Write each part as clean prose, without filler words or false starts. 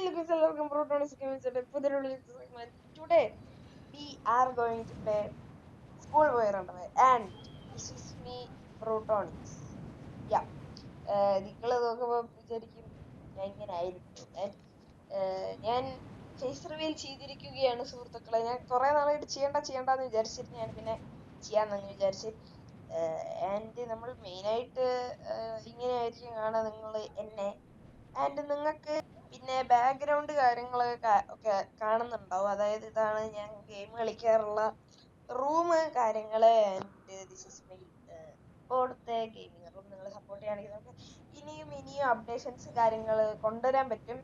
Welcome Protonics Games at segment. Today we are going to play Schoolboy Runaway and this is me Protonics. Yeah. നിങ്ങൾ നോക്കുമ്പോൾ വിചാരിക്കും ഞാൻ ഇങ്ങനെ ആയിരിക്കും ഞാൻ ഫേസ് റിവീൽ ചെയ്തിരിക്കുകയാണ് സുഹൃത്തുക്കളെ. ഞാൻ കുറെ നാളായിട്ട് ചെയ്യണ്ടെന്ന് വിചാരിച്ചിട്ട് ഞാൻ പിന്നെ ചെയ്യാമെന്ന് വിചാരിച്ച്. ആൻഡ് നമ്മൾ മെയിനായിട്ട് ഇങ്ങനെ ആയിരിക്കും കാണാൻ നിങ്ങൾ എന്നെ. ആൻഡ് നിങ്ങൾക്ക് പിന്നെ ബാക്ക്ഗ്രൗണ്ട് കാര്യങ്ങളൊക്കെ ഒക്കെ കാണുന്നുണ്ടാവും. അതായത് ഇതാണ് ഞാൻ ഗെയിം കളിക്കാറുള്ള റൂം കാര്യങ്ങള്. ആൻഡ് ദിസ് ഇസ് മൈ ഇപ്പോഴത്തെ ഗെയിമിംഗ് റൂം. നിങ്ങൾ സപ്പോർട്ട് ചെയ്യുകയാണെങ്കിൽ നമുക്ക് ഇനിയും അപ്ഡേഷൻസ് കാര്യങ്ങൾ കൊണ്ടുവരാൻ പറ്റും.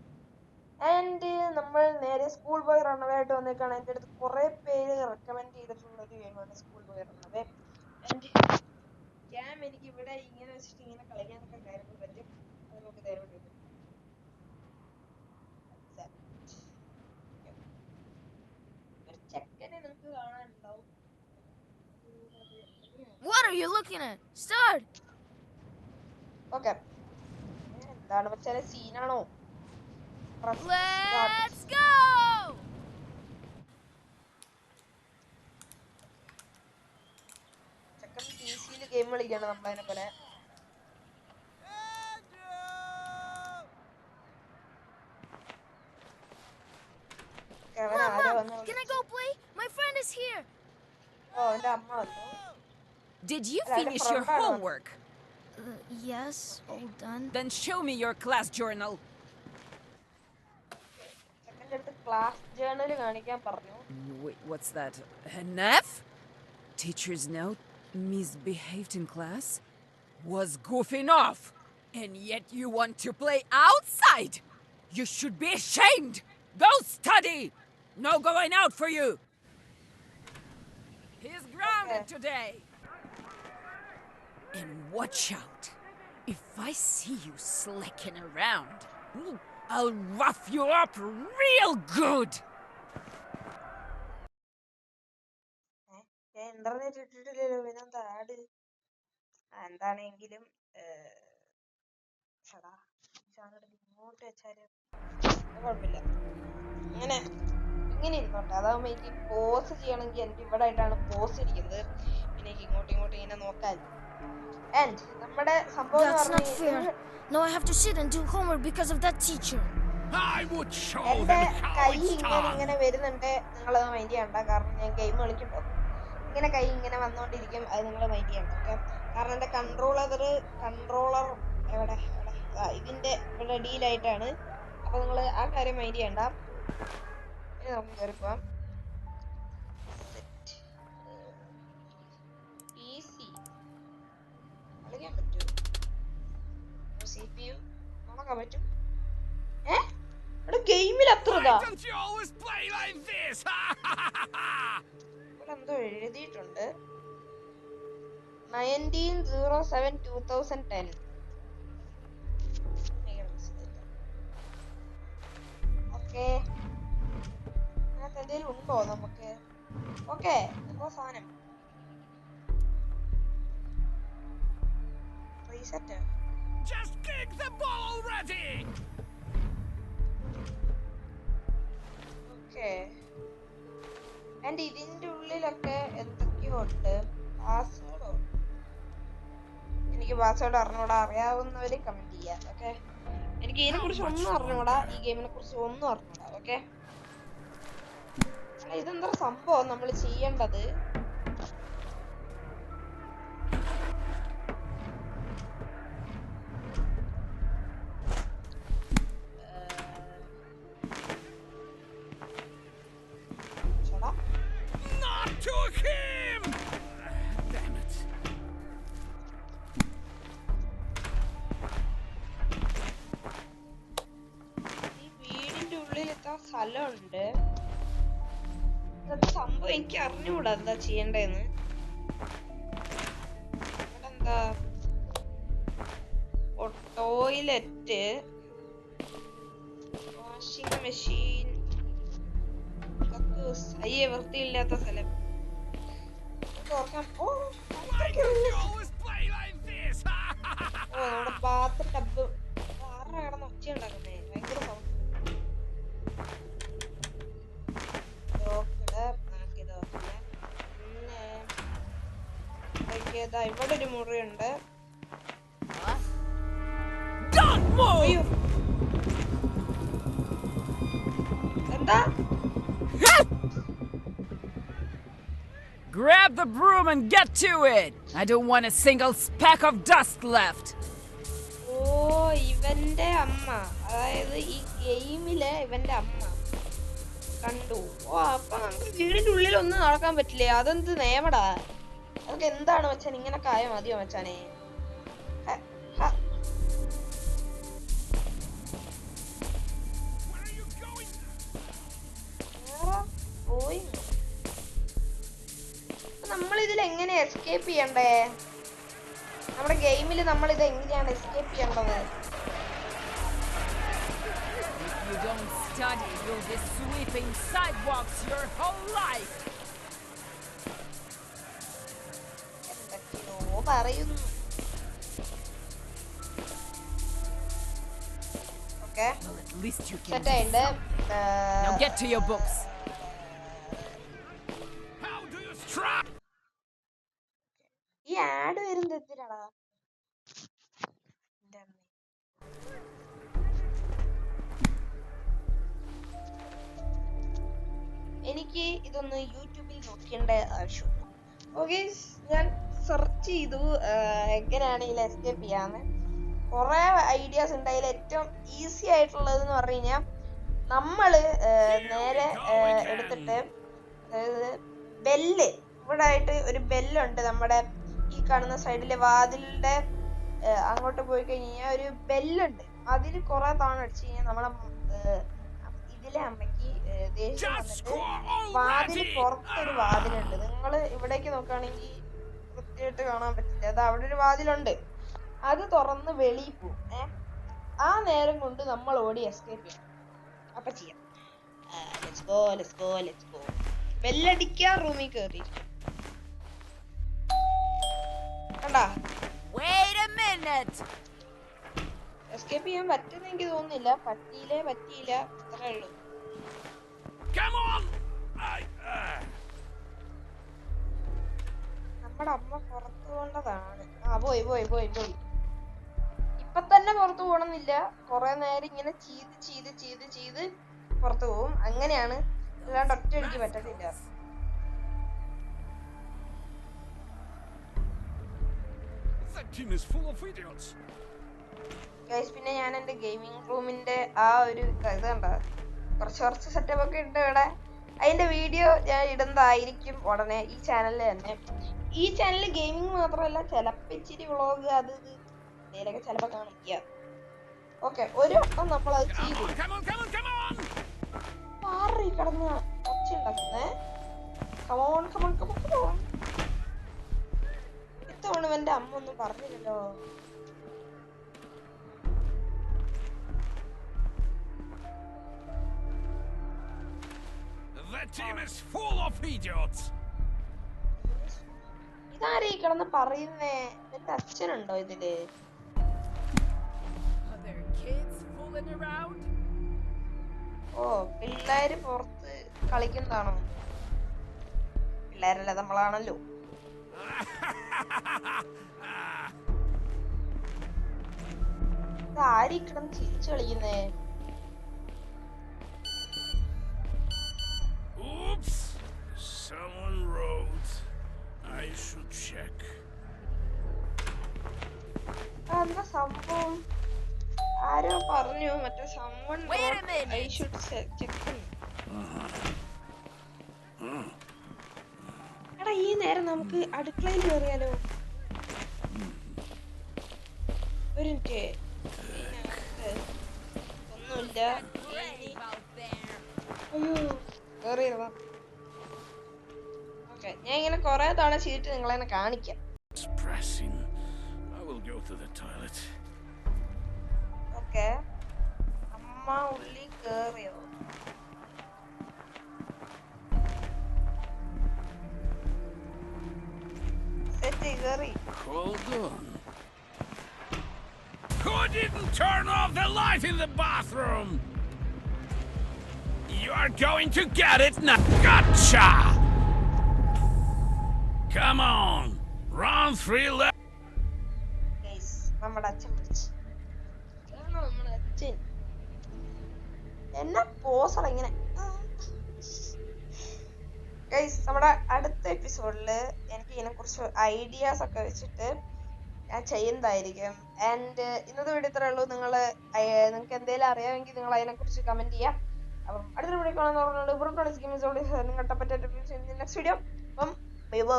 ആൻഡ് നമ്മൾ നേരെ സ്കൂൾ ബോയ് റണ്ണവേ ആയിട്ട് വന്നേക്കാണ്. എൻ്റെ അടുത്ത് കുറെ പേര് റെക്കമെൻഡ് ചെയ്തിട്ടുള്ള ഒരു ഗെയിമാണ് school boy runaway. And cam എനിക്ക് ഇവിടെ ഇങ്ങനെ വെച്ചിട്ട് ഇങ്ങനെ കളിക്കാനൊക്കെ കാര്യങ്ങൾ പറ്റും. അത് നമുക്ക് തരുന്നുണ്ട്. What are you looking at? Start. Okay. എന്താണ് വെച്ചാൽ സീനാണോ? Let's go. ചെക്കൻ പിസിയിൽ ഗെയിം കളിക്കാണ് നമ്മളതിനെ പോലെ. Mom, can I go play? My friend is here. Oh, എൻ്റെ അമ്മ വന്നു. Did you finish your homework? Yes, all done. Then show me your class journal. ചെക്കൻ്റെ അടുത്ത് ക്ലാസ് ജേർണൽ കാണിക്കാൻ പറഞ്ഞു. Wait, what's that? An F? Teacher's note? Misbehaved in class? Was goofing off. And yet you want to play outside? You should be ashamed. Go study. No going out for you. He's grounded today. And watch out. If I see you slicking around, I'll rough you up real good. Internet ഇട്ടിട്ടില്ലല്ലോ, പിന്നെന്താ ആഡ്? എന്താണെങ്കിലും ഇങ്ങോട്ട് വെച്ചാല് കുഴപ്പമില്ല. ഇങ്ങനെ ഇരുന്നോട്ടെ. അതാവുമ്പോ എനിക്ക് പോസ് ചെയ്യണമെങ്കിൽ എനിക്ക് ഇവിടെ ആയിട്ടാണ് പോസ് ഇരിക്കുന്നത്. പിന്നെ എനിക്ക് ഇങ്ങോട്ടും ഇങ്ങനെ നോക്കാൻ. And നമ്മുടെ സംഭവം That's not fair. Now I have to sit and do homework because of that teacher. I would show എന്റെ them how കൈ it's done. ഇങ്ങനെ വരുന്നുണ്ട്. നിങ്ങളത് മൈൻഡ് ചെയ്യണ്ട. കാരണം ഞാൻ ഗെയിം കളിക്കുമ്പോൾ ഇങ്ങനെ കൈ ഇങ്ങനെ വന്നോണ്ടിരിക്കും. അത് നിങ്ങൾ മൈൻഡ് ചെയ്യണ്ട. ഓക്കെ? കാരണം എന്റെ കൺട്രോളർ എവിടെ ഇതിന്റെ ഇവിടെ ഡീലായിട്ടാണ്. അപ്പൊ നിങ്ങൾ ആ കാര്യം മൈൻഡ് ചെയ്യണ്ട. ഇനി നമുക്ക് കയറിപ്പോവാം. കളിക്കാൻ പറ്റുമോ? CPU നോക്കാൻ പറ്റും. ഇവിടെ ഗെയിമിൽ അത്ര Why don't you always play like this? ഇവിടെ എന്തോ എഴുതിയിട്ടുണ്ട്. 19/07/2010. ഓക്കെ, അതിനകത്ത് എന്തെങ്കിലും ഉണ്ടോ നമുക്ക്? ഓക്കെ, എന്തോ സാധനം reset. Just kick the ball already. Okay, and ഇതിന്റെ ഉള്ളിലൊക്കെ എന്തൊക്കെയോ ഉണ്ട്. പാസ്വേഡോ? എനിക്ക് പാസ്വേഡ് അറിഞ്ഞൂടാ. അറിയാവുന്നവര് കമന്റ് ചെയ്യാം. ഓക്കെ, എനിക്ക് ഇതിനെ കുറിച്ച് ഒന്നും അറിഞ്ഞൂടാ. ഈ ഗെയിമിനെ കുറിച്ച് ഒന്നും അറിഞ്ഞൂടാ. ഓക്കെ, ഇതെന്താ സംഭവം നമ്മൾ ചെയ്യേണ്ടത്? Not to him. Damn it. ഈ വീടിന്റെ ഉള്ളിൽ എത്ര സ്ഥലമുണ്ട്. സംഭവം എനിക്ക് അറിഞ്ഞൂടാ എന്താ ചെയ്യണ്ടേന്ന്. ഇവിടെ എന്താ? ടോയ്ലറ്റ്, വാഷിംഗ് മെഷീൻ, അയ്യേ വൃത്തിയില്ലാത്ത സ്ഥലം. Why don't you always play like this? നമ്മുടെ ബാത്ത് ടബ് ആരുടെ കിടന്ന് ഒച്ച ഉണ്ടാക്കുന്നേ? ഭയങ്കര സൗണ്ട്. ഇതാ ഇവിടെ ഒരു മുറിയുണ്ട്. Don't move! അയ്യോ എന്താ? Grab the broom and get to it! I don't want a single speck of dust left. ഓ ഇവന്റെ അമ്മ, അതായത് ഈ ഗെയിമിലെ ഇവന്റെ അമ്മ കണ്ടു. ഓ അപ്പൊ നമുക്ക് വീടിന്റെ ഉള്ളിൽ ഒന്നും നടക്കാൻ പറ്റില്ലേ? അതെന്ത് നിയമടാ? അതൊക്കെ എന്താണ് മച്ചാൻ? ഇങ്ങനൊക്കെ ആയ മതിയോ മച്ചാനെ? പോയി നമ്മൾ ഇതിൽ എങ്ങനെ എസ്കേപ്പ് ചെയ്യണ്ടേ? നമ്മുടെ ഗെയിമിൽ നമ്മൾ ഇത് എങ്ങനെയാണ് എസ്കേപ്പ് ചെയ്യേണ്ടത്? If you don't study, you'll be sweeping sidewalks your whole life. എന്തൊക്കെയോ പറയുന്നു. Okay Well, at least you can. Set ആയിട്ട് Now get to your books. How do you strike? ഈ ആഡ് വരുന്നത് എന്തിനാടാ? എനിക്ക് ഇതൊന്ന് യൂട്യൂബിൽ നോക്കേണ്ട ആവശ്യമുണ്ട്. ഓക്കെ, ഞാൻ സെർച്ച് ചെയ്തു എങ്ങനെയാണ് ഇതിൽ എസ്കേപ്പ് ചെയ്യാന്ന്. കുറെ ഐഡിയാസ് ഉണ്ട്. അതിൽ ഏറ്റവും ഈസി ആയിട്ടുള്ളത് എന്ന് പറഞ്ഞു കഴിഞ്ഞാൽ നമ്മള് നേരെ എടുത്തിട്ട്, അതായത് ബെല്ല്, ഇവിടെ ആയിട്ട് ഒരു ബെല്ലുണ്ട് നമ്മുടെ ഈ കാണുന്ന സൈഡിലെ വാതിലിന്റെ അങ്ങോട്ട് പോയി കഴിഞ്ഞാൽ ഒരു ബെല്ലുണ്ട്. അതിൽ കുറെ തവണ അടിച്ചു കഴിഞ്ഞാൽ നമ്മളെ ഇതിലെ അമ്മയ്ക്ക് ദേഷ്യം വന്നിട്ട് വാതിൽ പുറത്തൊരു വാതിലുണ്ട്. നിങ്ങൾ ഇവിടേക്ക് നോക്കുകയാണെങ്കിൽ വൃത്തിയായിട്ട് കാണാൻ പറ്റില്ല. അത് അവിടെ ഒരു വാതിലുണ്ട്. അത് തുറന്ന് വെളിയിൽ പോവും. ആ നേരം കൊണ്ട് നമ്മൾ ഓടി എസ്കേപ്പ് ചെയ്യണം. അപ്പൊ ചെയ്യാം. Let's go. ബെല്ലടിക്കാ, റൂമിൽ കയറി. കണ്ടാ? Wait a minute! എസ്കേപ്പ് ചെയ്യാൻ പറ്റുന്ന എനിക്ക് തോന്നുന്നില്ല. പറ്റിയില്ല, അത്രേ ഉള്ളൂ. Come on! നമ്മുടെ അമ്മ പുറത്തു പോകേണ്ടതാണ്. പോയി. ഇപ്പൊ തന്നെ പുറത്തു പോകണമെന്നില്ല. കുറെ നേരം ഇങ്ങനെ ചെയ്ത് പുറത്തു പോകും. അങ്ങനെയാണ്, അല്ലാണ്ട് ഒറ്റയടിക്ക് പറ്റത്തില്ല. That team is full of idiots. Guys, പിന്നെ ഞാൻ എന്റെ ഗെയിമിംഗ് റൂമിന്റെ ആ ഒരു ഇത് കണ്ട, കുറച്ച് സെറ്റപ്പ് ഒക്കെ ഉണ്ട് ഇവിടെ. അതിന്റെ വീഡിയോ ഞാൻ ഇടുന്നതായിരിക്കും ഉടനെ ഈ ചാനലിൽ തന്നെ. ഈ ചാനലിൽ ഗെയിമിംഗ് മാത്രമല്ല, ചിലപ്പോൾ ഇച്ചിരി വ്ളോഗ് അത് എന്തെങ്കിലുമൊക്കെ ചിലപ്പോൾ കാണിക്കുക. ഓക്കെ, ഒരു വട്ടം നമ്മളത് ചെയ്തു. Come on! മാറി കിടന്ന് ഒച്ച ഉണ്ടാക്കുന്നേ. കമോൺ. ഇത്തവണ എന്റെ അമ്മ ഒന്നും പറഞ്ഞില്ലല്ലോ. That team is full of idiots. ഇതാരീ കിടന്ന് പറയുന്നേ? എന്റെ അച്ഛനുണ്ടോ ഇതില്? Are there kids fooling around? ഓ, പിള്ളേര് പുറത്ത് കളിക്കുന്നതാണോ? പിള്ളേരല്ല, നമ്മളാണല്ലോ. ഇതാരീ കിടന്ന് ചിരിച്ചു കളിക്കുന്നേ? Oops! Someone wrote. I should check. എന്താ സംഭവം? ആരോ പറഞ്ഞു മറ്റേ someone Wait a wrote, minute. I should check. എടാ, ഈ നേരം നമുക്ക് അടുക്കളയിൽ കയറിയാലോ? ഒരു മിനിറ്റ്. ഒന്നുമില്ല. അയ്യോ, കേറിയതാ. ഓക്കെ, ഞാൻ ഇങ്ങനെ കൊറേ തവണ ചെയ്തിട്ട് നിങ്ങളെന്നെ കാണിക്കാം. It's pressing. I will go to the toilet. Okay, അമ്മ ഉള്ളിൽ കേറിയോ? സെറ്റ് കേറി. Hold on. Who didn't turn off the light in the bathroom? You are going to get it now. Gotcha! Come on, run down 3 left. Guys, നമ്മുടെ അച്ഛൻ വിളിച്ചു. ഇതാണ് നമ്മുടെ അച്ഛൻ. എന്നാ പോസള ഇങ്ങനെ. ഗൈസ്, നമ്മുടെ അടുത്ത എപ്പിസോഡിൽ എനിക്ക് ഇതിനെക്കുറിച്ച് ഐഡിയാസ് ഒക്കെ വെച്ചിട്ട് ഞാൻ ചെയ്യുന്നതായിരിക്കും. ആൻഡ് ഇന്നത്തെ വീഡിയോ ഇത്രേ ഉള്ളൂ. നിങ്ങൾക്ക് എന്തെങ്കിലും അറിയാമെങ്കിൽ നിങ്ങൾ അതിനെക്കുറിച്ച് കമന്റ് ചെയ്യാം. അപ്പം അടുത്തൊരു വീഡിയോ കാണാൻ പറഞ്ഞുകൊണ്ട് നിങ്ങളുടെ പറ്റിയ നെക്സ്റ്റ് വീഡിയോ. അപ്പം ബൈ ബൈ.